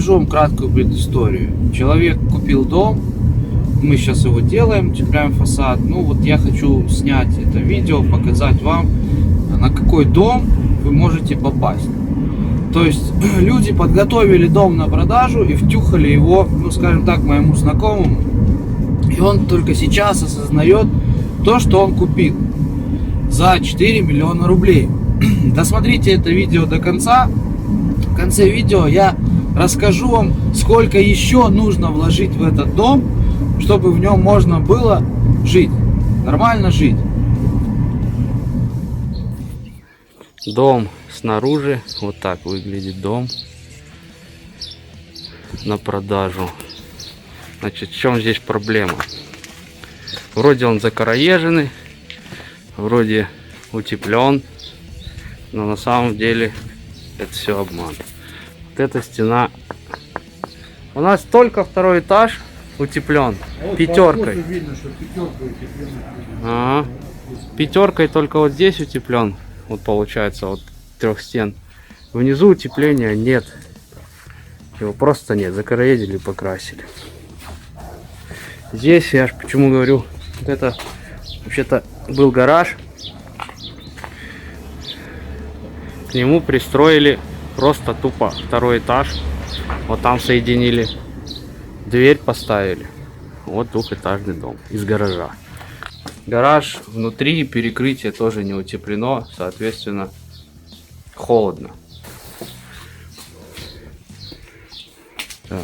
расскажу вам краткую предысторию. Человек купил дом, мы сейчас его делаем, утепляем фасад. Ну вот я хочу снять это видео, показать вам, на какой дом вы можете попасть. То есть люди подготовили дом на продажу и втюхали его, ну скажем так, моему знакомому. И он только сейчас осознает то, что он купил за 4 миллиона рублей. Досмотрите это видео до конца. В конце видео я расскажу вам, сколько еще нужно вложить в этот дом, чтобы в нем можно было жить, нормально жить. Дом снаружи, вот так выглядит дом на продажу. Значит, в чем здесь проблема? Вроде он закороеженный, вроде утеплен, но на самом деле это все обман. Вот эта стена, у нас только второй этаж утеплен, вот пятеркой. Видно, что пятеркой только вот здесь утеплен. Вот получается вот 3 стен. Внизу утепления нет. Его просто нет. Закороедили, покрасили. Здесь я ж почему говорю, вот это вообще-то был гараж. К нему пристроили просто тупо 2 этаж. Вот там соединили. Дверь поставили. Вот 2-этажный дом из гаража. Гараж внутри, перекрытие тоже не утеплено, соответственно, холодно. Так.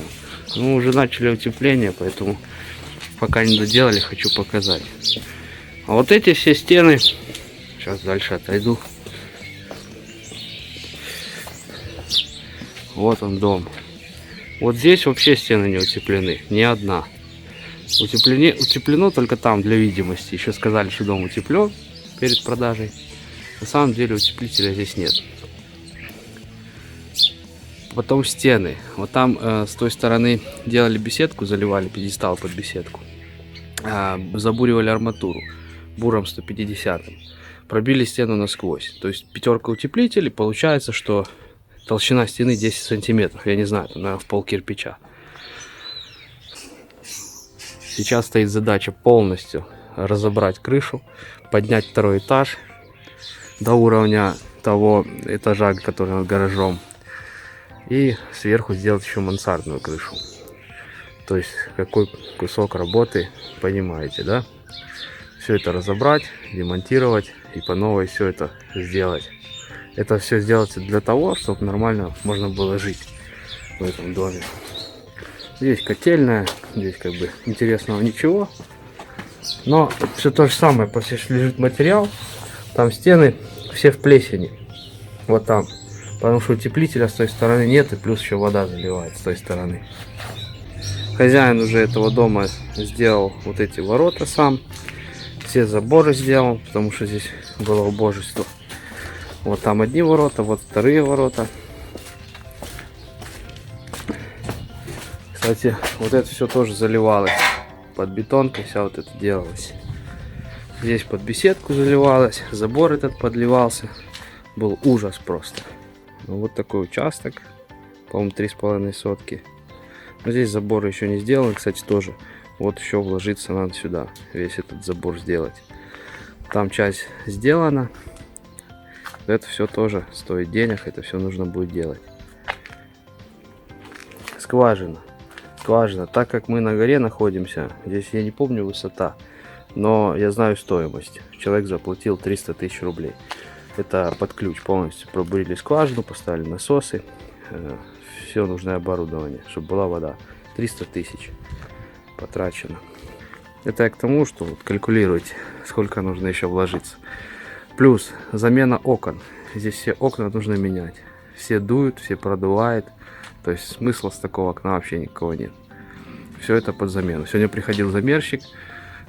Ну, уже начали утепление, поэтому пока не доделали, хочу показать. А вот эти все стены, сейчас дальше отойду. Вот он дом. Вот здесь вообще стены не утеплены, ни одна. Утеплено только там для видимости. Еще сказали, что дом утеплен перед продажей. На самом деле утеплителя здесь нет. Потом стены. Вот там с той стороны делали беседку, заливали пьедестал под беседку. Забуривали арматуру буром 150. Пробили стену насквозь. То есть 5 утеплителей. Получается, что толщина стены 10 сантиметров. Я не знаю, это, наверное, в пол кирпича. Сейчас стоит задача полностью разобрать крышу, поднять 2 этаж до уровня того этажа, который над гаражом. И сверху сделать еще мансардную крышу. То есть какой кусок работы, понимаете, да? Все это разобрать, демонтировать и по новой все это сделать. Это все сделается для того, чтобы нормально можно было жить в этом доме. Здесь котельная, здесь как бы интересного ничего. Но все то же самое, после что лежит материал, там стены все в плесени. Вот там. Потому что утеплителя с той стороны нет, и плюс еще вода заливает с той стороны. Хозяин уже этого дома сделал вот эти ворота сам. Все заборы сделал, потому что здесь было убожество. Вот там одни ворота, вот 2 ворота. Кстати, вот это все тоже заливалось под бетонкой, вся вот это делалось. Здесь под беседку заливалось, забор этот подливался. Был ужас просто. Ну, вот такой участок, по-моему, 3,5 сотки. Но здесь забор еще не сделан, кстати, тоже. Вот еще вложиться надо сюда, весь этот забор сделать. Там часть сделана. Это все тоже стоит денег, это все нужно будет делать. Скважина. Так как мы на горе находимся, здесь я не помню высота, но я знаю стоимость. Человек заплатил 300 тысяч рублей. Это под ключ полностью. Пробурили скважину, поставили насосы, все нужное оборудование, чтобы была вода. 300 тысяч потрачено. Это я к тому, что вот калькулируйте, сколько нужно еще вложиться. Плюс замена окон. Здесь все окна нужно менять. Все дуют, все продувает. То есть смысла с такого окна вообще никакого нет. Все это под замену. Сегодня приходил замерщик.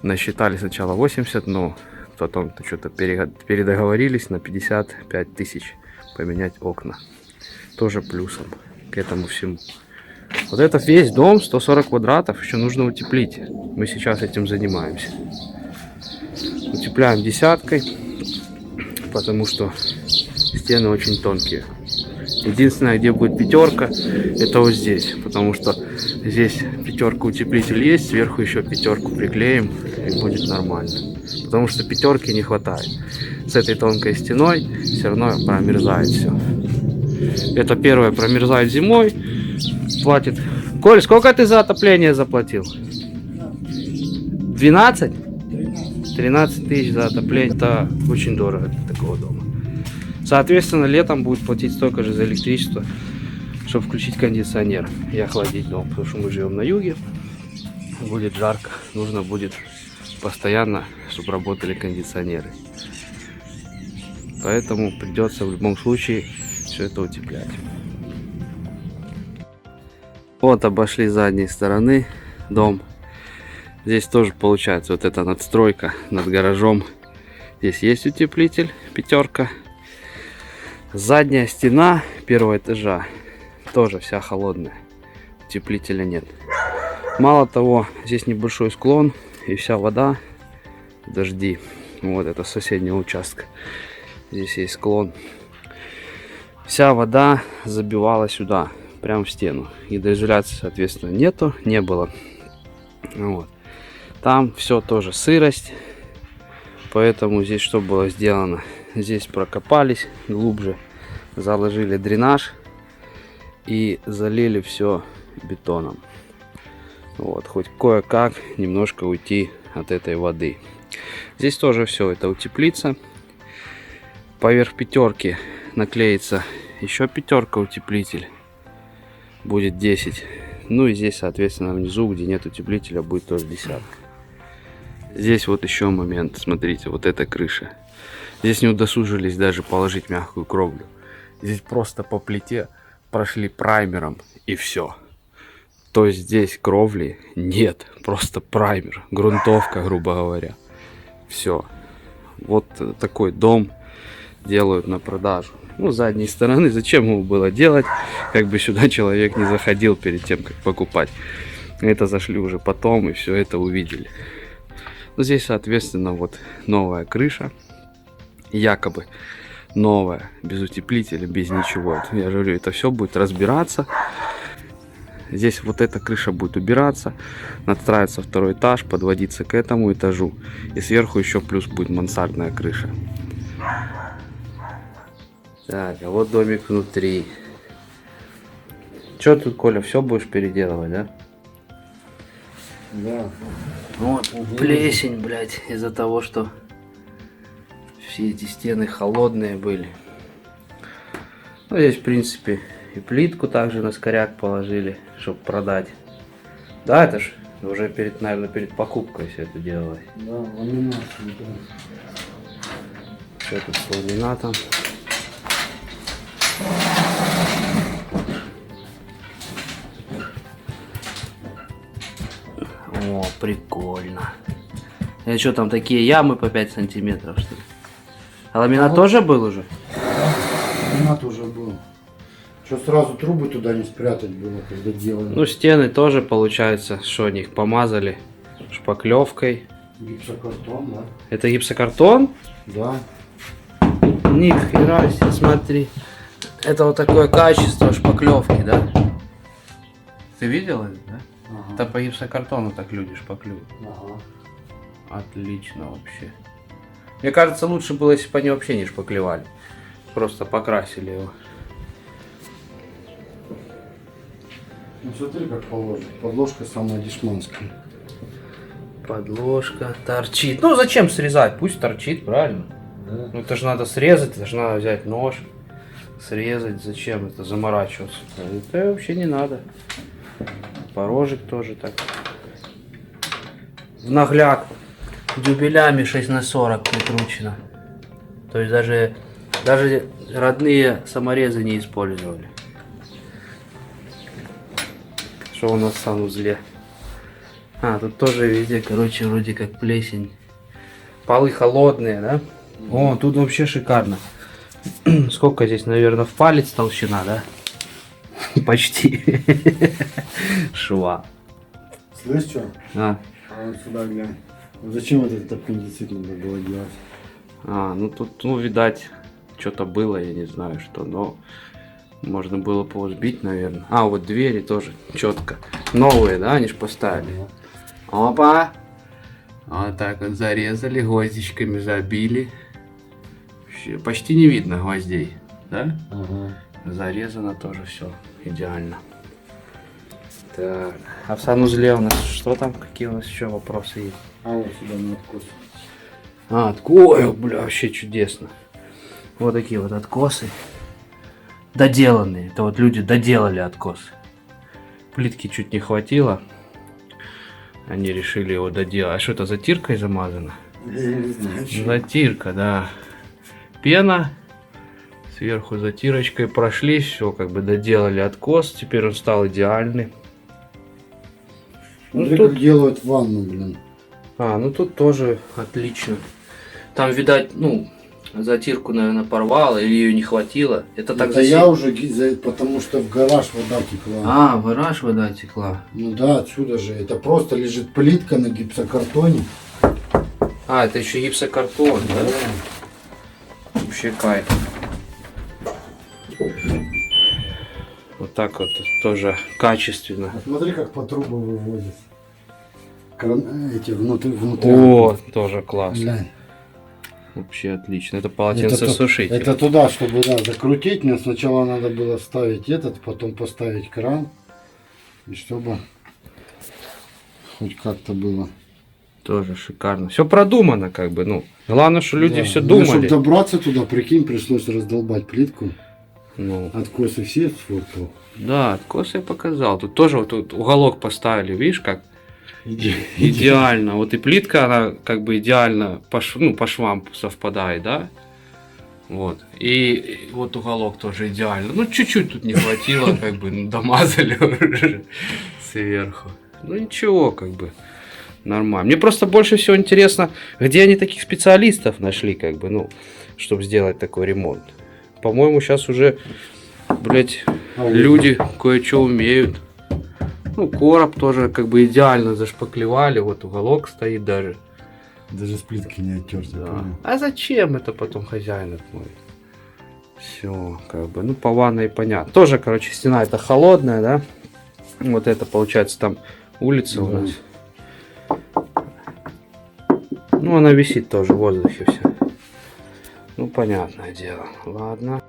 Насчитали сначала 80, но потом что-то передоговорились на 55 тысяч поменять окна. Тоже плюсом к этому всему. Вот этот весь дом, 140 квадратов, еще нужно утеплить. Мы сейчас этим занимаемся. Утепляем десяткой, потому что стены очень тонкие. Единственное, где будет пятерка, это вот здесь. Потому что здесь пятерка утеплитель есть, сверху еще пятерку приклеим и будет нормально. Потому что пятерки не хватает. С этой тонкой стеной все равно промерзает все. Это первое, промерзает зимой. Платит. Коль, сколько ты за отопление заплатил? 12? 13 тысяч за отопление. Это очень дорого для такого дома. Соответственно, летом будет платить столько же за электричество, чтобы включить кондиционер и охладить дом. Потому что мы живем на юге, будет жарко, нужно будет постоянно, чтобы работали кондиционеры. Поэтому придется в любом случае все это утеплять. Вот обошли с задней стороны дом. Здесь тоже получается вот эта надстройка над гаражом. Здесь есть утеплитель, пятерка. Задняя стена первого этажа тоже вся холодная. Утеплителя нет. Мало того, здесь небольшой склон и вся вода, дожди. Вот это соседнего участка. Здесь есть склон. Вся вода забивала сюда, прямо в стену. Гидроизоляции, соответственно, нету, не было. Вот. Там все тоже сырость. Поэтому здесь что было сделано? Здесь прокопались глубже, заложили дренаж и залили все бетоном. Вот, хоть кое-как немножко уйти от этой воды. Здесь тоже все это утеплится. Поверх пятерки наклеится еще пятерка утеплитель. Будет 10. Ну и здесь, соответственно, внизу, где нет утеплителя, будет тоже десятка. Здесь вот еще момент. Смотрите, вот эта крыша. Здесь не удосужились даже положить мягкую кровлю. Здесь просто по плите прошли праймером и все. То есть здесь кровли нет. Просто праймер. Грунтовка, грубо говоря. Все. Вот такой дом делают на продажу. Ну, с задней стороны, зачем его было делать, как бы сюда человек не заходил перед тем, как покупать. Это зашли уже потом и все это увидели. Но здесь, соответственно, вот новая крыша, якобы новая, без утеплителя, без ничего. Я же говорю, это все будет разбираться. Здесь вот эта крыша будет убираться, надстраиваться второй этаж, подводиться к этому этажу. И сверху еще плюс будет мансардная крыша. Так, а вот домик внутри. Че тут, Коля, все будешь переделывать, да? Да. Вот, плесень, блядь, из-за того, что все эти стены холодные были. Ну, здесь, в принципе, и плитку также на скоряк положили, чтобы продать. Да, это ж уже перед, наверное, перед покупкой все это делалось. Да, ламинат. Что тут с ламинатом? О, прикольно. А что там, такие ямы по 5 сантиметров, что ли? А ламинат тоже был уже? Ламинат уже был. Что сразу трубы туда не спрятать было, когда делали. Ну, стены тоже, получается, что они их помазали шпаклевкой. Гипсокартон, да? Это гипсокартон? Да. Ни хера себе, смотри. Это вот такое качество шпаклевки, да? Ты видел это, да? Ага. Это по гипсокартону так люди шпаклюют. Ага. Отлично вообще. Мне кажется, лучше было, если бы они вообще не шпаклевали. Просто покрасили его. Ну смотри, как положено. Подложка самая дешманская. Подложка торчит. Ну зачем срезать? Пусть торчит, правильно? Да. Ну это же надо срезать, это же надо взять нож. Срезать, зачем это заморачиваться? Это вообще не надо. Порожек тоже так. В нагляк дюбелями 6х40 прикручено. То есть даже родные саморезы не использовали. Что у нас в санузле? А, тут тоже везде, короче, вроде как плесень. Полы холодные, да? О, тут вообще шикарно. Сколько здесь, наверное, в палец толщина, да? Почти. Шва. Слышь, что? А. А вот сюда глянь. Вот зачем этот аппендицит надо было делать? Ну тут, ну, видать, что-то было, я не знаю что, но Можно было повзбить, наверное. А, вот двери тоже четко. Новые, да, они ж поставили. Опа! Вот так вот зарезали, гвоздичками забили. Вообще почти не видно гвоздей, да? Ага. Зарезано тоже все идеально. Так, а в санузле у нас что там? Какие у нас еще вопросы есть? А вот сюда на откос. А, откос, бля, вообще чудесно. Вот такие вот откосы. Доделанные. Это вот люди доделали откос. Плитки чуть не хватило. Они решили его доделать. А что это, затиркой замазано? Я не знаю, что. Затирка, да. Пена. Сверху затирочкой прошлись. Все, как бы доделали откос. Теперь он стал идеальный. Смотри, Ну, тут- как делают ванну, блин. А, ну тут тоже отлично. Там, видать, ну, затирку, наверное, порвало или ее не хватило. Это так Это я уже, потому что в гараж вода текла. А, в гараж вода текла. Ну да, отсюда же. Это просто лежит плитка на гипсокартоне. А, это еще гипсокартон, да? Вообще кайф. Вот так вот тоже качественно. А смотри, как по трубам выводят. Эти внутри. О, тоже классно. Глянь. Вообще отлично. Это полотенцесушитель. Это туда, чтобы да, закрутить, мне сначала надо было ставить этот, потом поставить кран. И чтобы хоть как-то было. Тоже шикарно. Все продумано, как бы, ну. Главное, что люди Да. все Мне, думали. чтобы добраться туда, прикинь, пришлось раздолбать плитку. Ну, Откосы все сфоткал. да, откос я показал. Тут тоже вот тут уголок поставили, видишь, как идеально. Вот и плитка, она как бы идеально по швам совпадает, да? Вот. И вот уголок тоже идеально. Ну, чуть-чуть тут не хватило, как бы, ну, домазали уже сверху. Ну, ничего, как бы, нормально. Мне просто больше всего интересно, где они таких специалистов нашли, как бы, ну, чтобы сделать такой ремонт. По-моему, сейчас уже, блять, люди кое-что умеют. Ну, короб тоже как бы идеально зашпаклевали, вот уголок стоит даже. Даже с плитки не оттерся. Да. А зачем это потом хозяин отмоет? Все, как бы, ну, по ванной понятно. Тоже, короче, стена это холодная, да? Вот это, получается, там улица у Да. нас. Ну, она висит тоже в воздухе все. Ну, понятное дело. Ладно.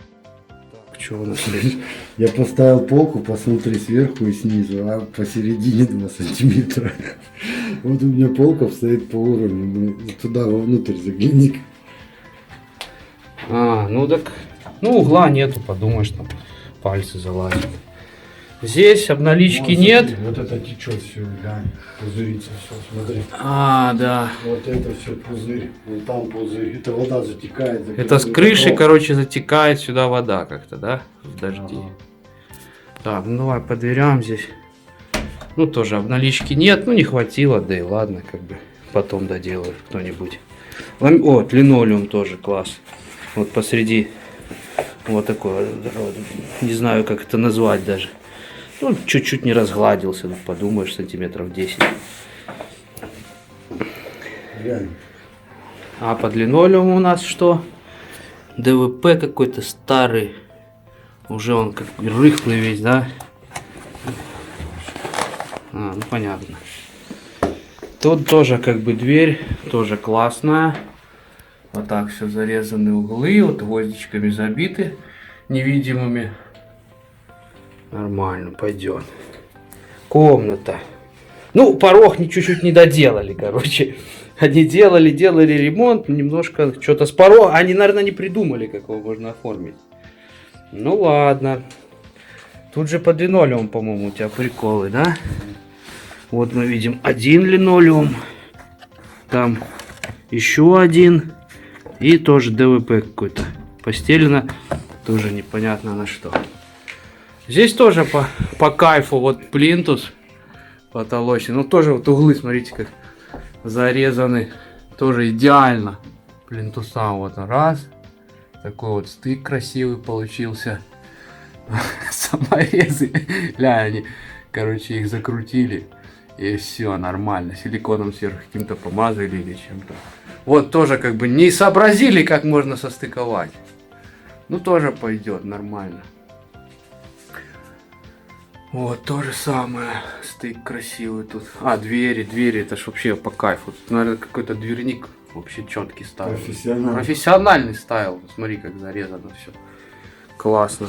Так, что у нас здесь? Я поставил полку, посмотри сверху и снизу, а посередине 2 сантиметра. Вот у меня полка стоит по уровню. Туда вовнутрь загляни. А, ну так, ну угла нету, подумаешь, там пальцы залазят. Здесь обналички нет. Вот это течет все, глянь, пузырится все, смотри. А, да. Вот это все пузырь, вон там пузырь. Это вода затекает. Это с крыши, короче, затекает сюда вода как-то, да? В дожди. Ага. Так, ну давай по дверям здесь. Ну тоже обналички нет, ну не хватило, да и ладно, как бы потом доделают кто-нибудь. Вот, линолеум тоже класс. Вот посреди вот такой, вот, не знаю как это назвать даже. Ну, чуть-чуть не разгладился, ну, подумаешь, сантиметров 10. Глянь. А под линолеум у нас что? ДВП какой-то старый. Уже он как рыхлый весь, да? А, ну понятно. Тут тоже как бы дверь, тоже классная. Вот так все зарезаны углы, вот гвоздичками забиты невидимыми. Нормально, пойдет. Комната. Ну, порог чуть-чуть не доделали, короче. Они делали ремонт, немножко что-то с порога. Они, наверное, не придумали, как его можно оформить. Ну ладно. Тут же под линолеум, по-моему, у тебя приколы, да? Вот мы видим один линолеум. Там еще один. И тоже ДВП какой-то. Постелено. Тоже непонятно на что. Здесь тоже по кайфу. Вот плинтус потолочный. Ну тоже вот углы, смотрите, как зарезаны. Тоже идеально. Плинтуса вот раз. Такой вот стык красивый получился. Саморезы. Ля, они, короче, их закрутили. И все нормально. Силиконом сверху каким-то помазали или чем-то. Вот тоже как бы не сообразили, как можно состыковать. Ну тоже пойдет нормально. Вот, то же самое. Стык красивый тут. А, двери, это ж вообще по кайфу. Тут, наверное, какой-то дверник вообще четкий ставил. Профессиональный ставил. Смотри, как зарезано все. Классно.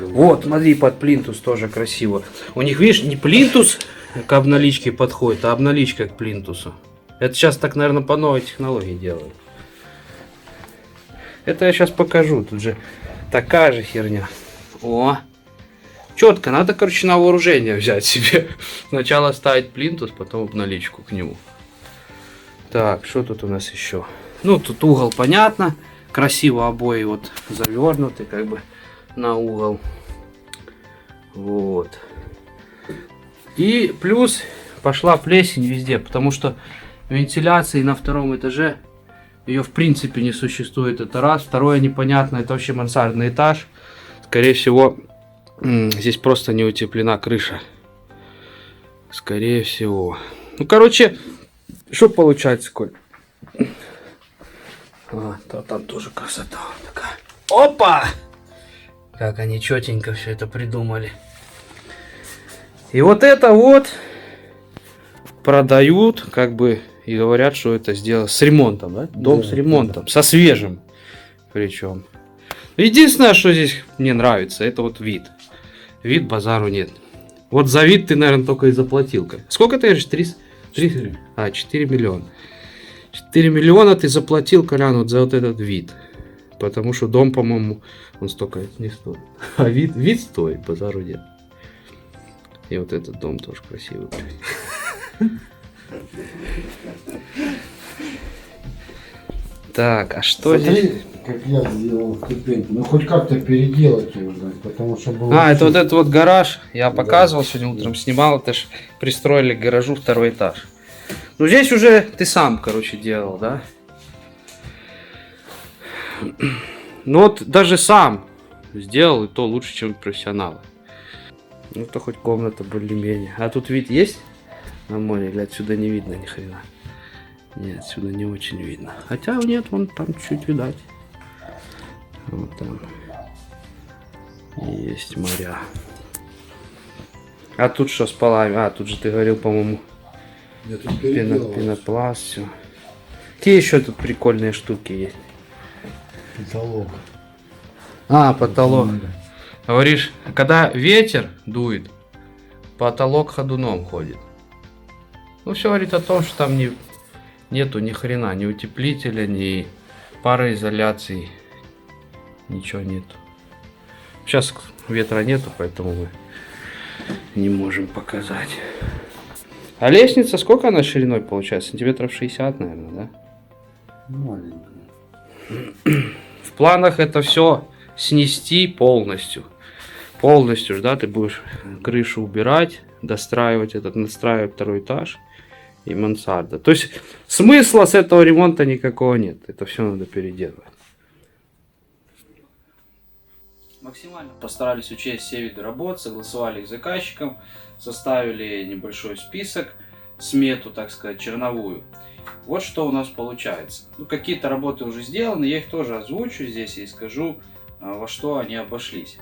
Вот, смотри, под плинтус тоже красиво. У них, видишь, не плинтус к обналичке подходит, а обналичка к плинтусу. Это сейчас так, наверное, по новой технологии делают. Это я сейчас покажу. Тут же такая же херня. О! Четко, надо, короче, на вооружение взять себе. Сначала ставить плинтус, потом обналичку к нему. Так, что тут у нас еще? Ну, тут угол понятно. Красиво обои вот завернуты, как бы на угол. Вот. И плюс пошла плесень везде, потому что вентиляции на втором этаже ее в принципе не существует. Это раз. Второе непонятно, это вообще мансардный этаж. Скорее всего, здесь просто не утеплена крыша. Скорее всего. Ну, короче, что получается, Коль? Там тоже красота такая. Опа! Как они четенько все это придумали. И вот это вот продают, как бы, и говорят, что это сделано с ремонтом, да? Дом Да, с ремонтом, со свежим. Причем. Единственное, что здесь мне нравится, это вот вид. Вид базару нет. Вот за вид ты, наверное, только и заплатил. Сколько ты говоришь? 4 миллиона. 4 миллиона ты заплатил, Колян, вот за вот этот вид. Потому что дом, по-моему, он столько не стоит. А вид стоит, базару нет. И вот этот дом тоже красивый. Так, а что Смотри, здесь? как я сделал ступеньку. Ну хоть как-то переделать ее, потому что было... Это вот этот вот гараж. Я показывал сегодня утром, снимал. Это ж пристроили к гаражу второй этаж. Ну здесь уже ты сам, короче, делал, да? Ну вот даже сам сделал, и то лучше, чем профессионалы. Ну то хоть комната более-менее. А тут вид есть на море? Или отсюда не видно ни хрена? Нет, отсюда не очень видно. Хотя нет, вон там чуть видать. Вот там есть моря. А тут что с полами? А, тут же ты говорил, по-моему, пенопласт, все. Какие еще тут прикольные штуки есть? Потолок. А, потолок. Говоришь, когда ветер дует, потолок ходуном ходит. Ну, все говорит о том, что там нету ни хрена, ни утеплителя, ни пароизоляции. Ничего нету. Сейчас ветра нету, поэтому мы не можем показать. А лестница, сколько она шириной получается? Сантиметров 60, наверное, да? Маленькая. В планах это все снести полностью. Полностью, да, ты будешь крышу убирать, достраивать этот, настраивать второй этаж и мансарда. То есть смысла с этого ремонта никакого нет. Это все надо переделывать. Максимально постарались учесть все виды работ, согласовали их с заказчиком, составили небольшой список, смету, так сказать, черновую. Вот что у нас получается. Ну, какие-то работы уже сделаны, я их тоже озвучу здесь и скажу, во что они обошлись.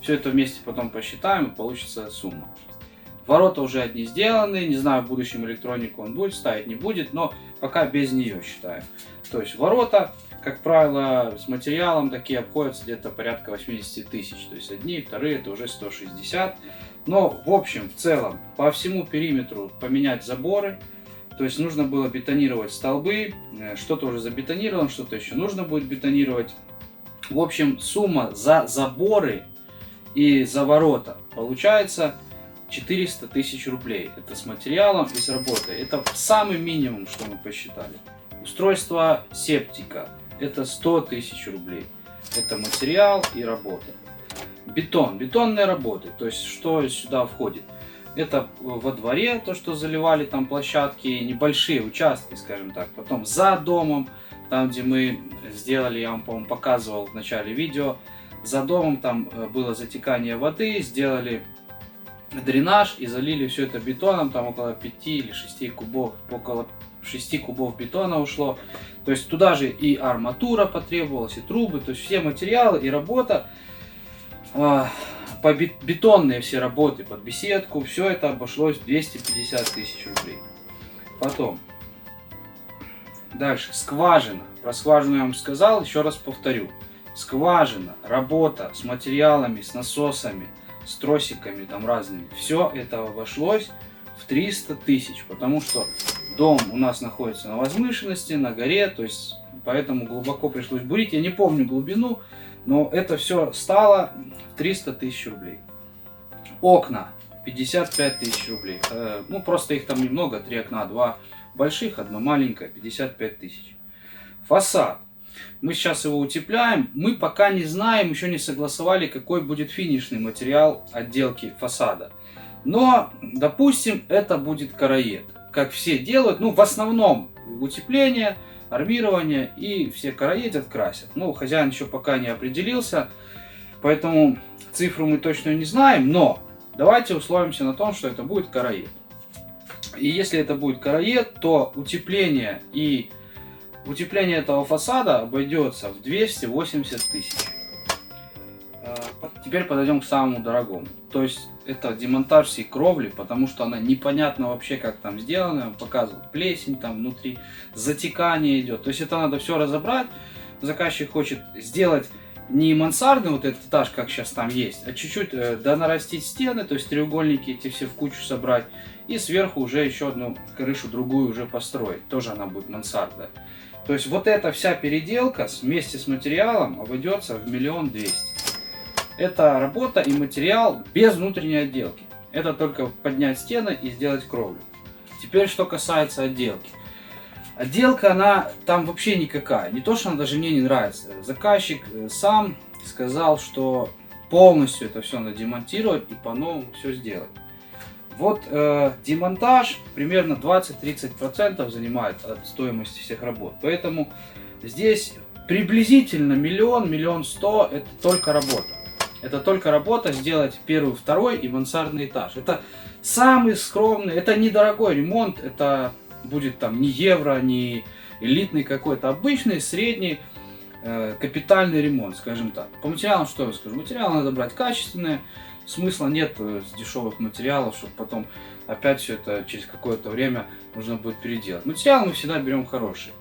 Все это вместе потом посчитаем, и получится сумма. Ворота уже одни сделаны, не знаю, в будущем электронику он будет ставить, не будет, но пока без нее считаем. То есть ворота, как правило, с материалом такие обходятся где-то порядка 80 тысяч. То есть одни, вторые, это уже 160. Но в общем, в целом, по всему периметру поменять заборы. То есть нужно было бетонировать столбы, что-то уже забетонировано, что-то еще нужно будет бетонировать. В общем, сумма за заборы и за ворота получается 400 тысяч рублей. Это с материалом и с работой. Это самый минимум, что мы посчитали. Устройство септика. Это 100 тысяч рублей. Это материал и работа. Бетон. Бетонные работы. То есть что сюда входит? Это во дворе, то, что заливали там площадки, небольшие участки, скажем так. Потом за домом, там, где мы сделали, я вам, по-моему, показывал в начале видео. За домом там было затекание воды, сделали дренаж и залили все это бетоном. Там около 5 или 6 кубов, около 6 кубов бетона ушло. То есть туда же и арматура потребовалась, и трубы, то есть все материалы и работа. По бетонные все работы под беседку, все это обошлось в 250 тысяч рублей. Потом, дальше, скважина. Про скважину я вам сказал, еще раз повторю. Скважина, работа с материалами, с насосами, с тросиками там разными. Все это обошлось в 300 тысяч, потому что дом у нас находится на возвышенности, на горе, то есть поэтому глубоко пришлось бурить. Я не помню глубину, но это все стало в 300 тысяч рублей. Окна 55 тысяч рублей. Ну просто их там немного, 3 окна, 2 больших, одно маленькое, 55 тысяч. Фасад. Мы сейчас его утепляем. Мы пока не знаем, еще не согласовали, какой будет финишный материал отделки фасада. Но, допустим, это будет короед. Как все делают, ну, в основном утепление, армирование, и все короедят, красят. Ну, хозяин еще пока не определился, поэтому цифру мы точно не знаем, но давайте условимся на том, что это будет короед. И если это будет короед, то утепление этого фасада обойдется в 280 тысяч. Теперь подойдем к самому дорогому. То есть это демонтаж всей кровли, потому что она непонятно вообще как там сделана. Я вам показывал, плесень там внутри, затекание идет. То есть это надо все разобрать. Заказчик хочет сделать не мансардный вот этот этаж, как сейчас там есть, а чуть-чуть донарастить стены, то есть треугольники эти все в кучу собрать. И сверху уже еще одну крышу другую уже построить. Тоже она будет мансардная. То есть вот эта вся переделка вместе с материалом обойдется в 1 200 000. Это работа и материал без внутренней отделки. Это только поднять стены и сделать кровлю. Теперь что касается отделки. Отделка, она там вообще никакая. Не то, что она даже мне не нравится. Заказчик сам сказал, что полностью это все надо демонтировать и по-новому все сделать. Вот демонтаж примерно 20-30% занимает от стоимости всех работ. Поэтому здесь приблизительно 1 100 000 это только работа. Это только работа сделать первый, второй и мансардный этаж. Это самый скромный, это недорогой ремонт, это будет там не евро, не элитный какой-то, обычный, средний капитальный ремонт, скажем так. По материалам что я скажу? Материалы надо брать качественные, смысла нет с дешевых материалов, чтобы потом опять все это через какое-то время нужно будет переделать. Материалы мы всегда берем хорошие.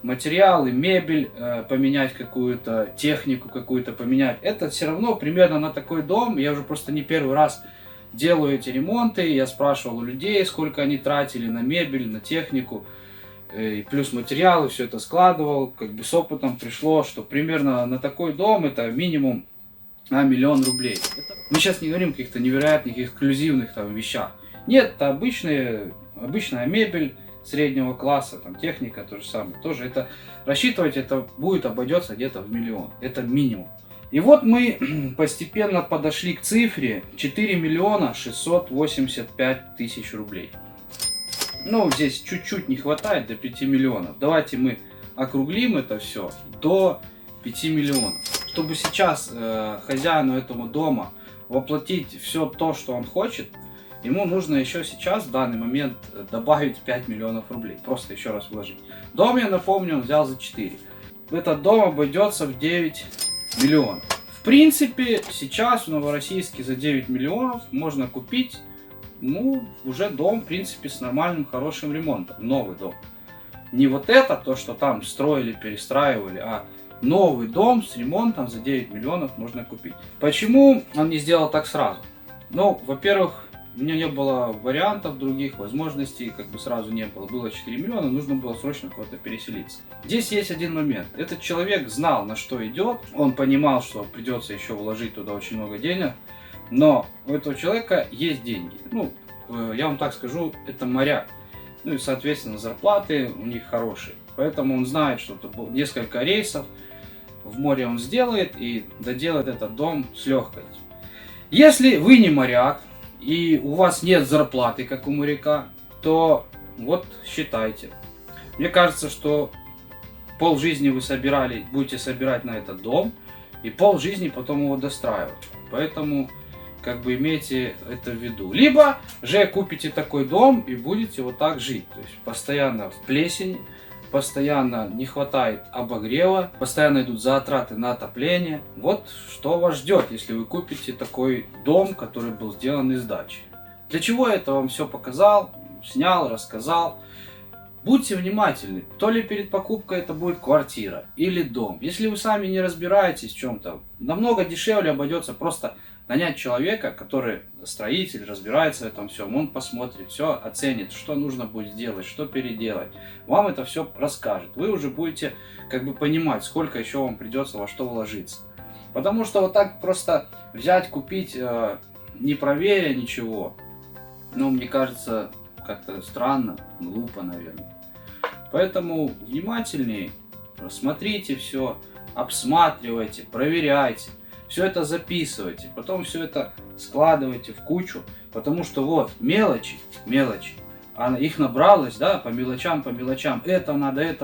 Материалы, мебель, поменять какую-то, технику какую-то поменять. Это все равно примерно на такой дом. Я уже просто не первый раз делаю эти ремонты. Я спрашивал у людей, сколько они тратили на мебель, на технику. И плюс материалы, все это складывал. Как бы с опытом пришло, что примерно на такой дом это минимум 1 000 000 рублей. Мы сейчас не говорим о каких-то невероятных, эксклюзивных там вещах. Нет, это обычная мебель среднего класса, там техника то же самое. Тоже это рассчитывать это будет обойдется где-то в 1 000 000. Это минимум. И вот мы постепенно подошли к цифре 4 685 000 рублей. Ну, здесь чуть-чуть не хватает до 5 миллионов. Давайте мы округлим это все до 5 миллионов. Чтобы сейчас хозяину этого дома воплотить все то, что он хочет, ему нужно еще сейчас, в данный момент, добавить 5 миллионов рублей. Просто еще раз вложить. Дом, я напомню, он взял за 4. Этот дом обойдется в 9 миллионов. В принципе, сейчас в Новороссийске за 9 миллионов можно купить, ну, уже дом, в принципе, с нормальным, хорошим ремонтом. Новый дом. Не вот это, то, что там строили, перестраивали, а новый дом с ремонтом за 9 миллионов можно купить. Почему он не сделал так сразу? Ну, во-первых, у меня не было вариантов других, возможностей, как бы сразу не было. Было 4 миллиона, нужно было срочно куда-то переселиться. Здесь есть один момент. Этот человек знал, на что идет. Он понимал, что придется еще вложить туда очень много денег. Но у этого человека есть деньги. Ну, я вам так скажу, это моряк. Ну и, соответственно, зарплаты у них хорошие. Поэтому он знает, что несколько рейсов в море он сделает и доделает этот дом с легкостью. Если вы не моряк, и у вас нет зарплаты, как у моряка, то вот считайте. Мне кажется, что полжизни вы будете собирать на этот дом, и полжизни потом его достраивать. Поэтому, как бы, имейте это в виду. Либо же купите такой дом и будете вот так жить. То есть постоянно в плесени, постоянно не хватает обогрева, постоянно идут затраты на отопление. Вот что вас ждет, если вы купите такой дом, который был сделан из дачи. Для чего я это вам все показал, снял, рассказал. Будьте внимательны, то ли перед покупкой это будет квартира или дом. Если вы сами не разбираетесь в чем-то, намного дешевле обойдется просто нанять человека, который строитель, разбирается в этом всем. Он посмотрит, все оценит, что нужно будет сделать, что переделать. Вам это все расскажет. Вы уже будете как бы понимать, сколько еще вам придется во что вложиться. Потому что вот так просто взять, купить, не проверя ничего, ну, мне кажется, как-то странно, глупо, наверное. Поэтому внимательнее, смотрите все, обсматривайте, проверяйте, все это записывайте, потом все это складывайте в кучу, потому что вот мелочи, их набралось, да, по мелочам, это надо,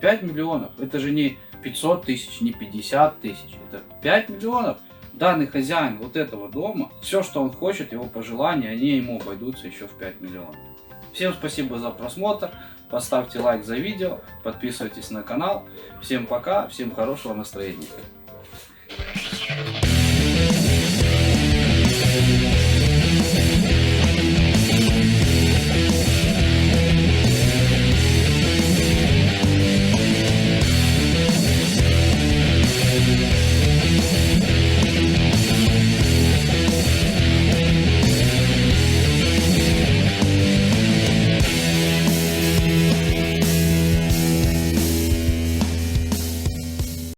5 миллионов, это же не 500 тысяч, не 50 тысяч, это 5 миллионов. Данный хозяин вот этого дома, все, что он хочет, его пожелания, они ему обойдутся еще в 5 миллионов. Всем спасибо за просмотр, поставьте лайк за видео, подписывайтесь на канал. Всем пока, всем хорошего настроения.